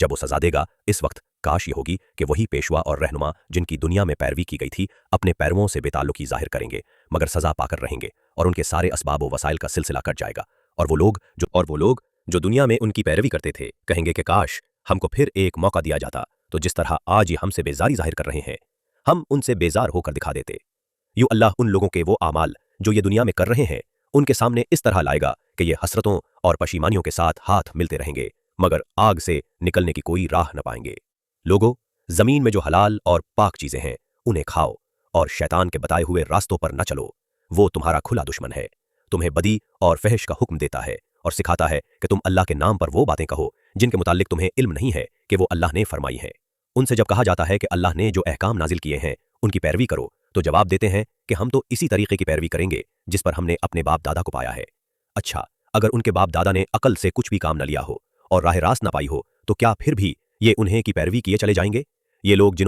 जब वो सजा देगा इस वक्त काश ये होगी कि वही पेशवा और रहनुमा जिनकी दुनिया में पैरवी की गई थी अपने पैरवों से बेताल्लुकी जाहिर करेंगे, मगर सजा पाकर रहेंगे और उनके सारे असबाब व वसाइल का सिलसिला कट जाएगा। और वो लोग जो दुनिया में उनकी पैरवी करते थे कहेंगे कि काश हमको फिर एक मौका दिया जाता, तो जिस तरह आज ये हमसे बेजारी जाहिर कर रहे हैं हम उनसे बेजार होकर दिखा देते। यूं अल्लाह उन लोगों के वो आमाल जो ये दुनिया में कर रहे हैं उनके सामने इस तरह लाएगा कि ये हसरतों और पशीमानियों के साथ हाथ मिलते रहेंगे, मगर आग से निकलने की कोई राह न पाएंगे। लोगों, जमीन में जो हलाल और पाक चीजें हैं उन्हें खाओ और शैतान के बताए हुए रास्तों पर न चलो। वो तुम्हारा खुला दुश्मन है, तुम्हें बदी और फहश का हुक्म देता है और सिखाता है कि तुम अल्लाह के नाम पर वो बातें कहो जिनके मुताल्लिक तुम्हें इल्म नहीं है कि वो अल्लाह ने फरमाई है। उनसे जब कहा जाता है कि अल्लाह ने जो अहकाम नाजिल किए हैं उनकी पैरवी करो, तो जवाब देते हैं कि हम तो इसी तरीके की पैरवी करेंगे जिस पर हमने अपने बाप दादा को पाया है। अच्छा, अगर उनके बाप दादा ने अकल से कुछ भी काम न लिया हो और राह रास्त न पाई हो तो क्या फिर भी ये उन्हें की पैरवी किए चले जाएंगे? ये लोग जिन्हों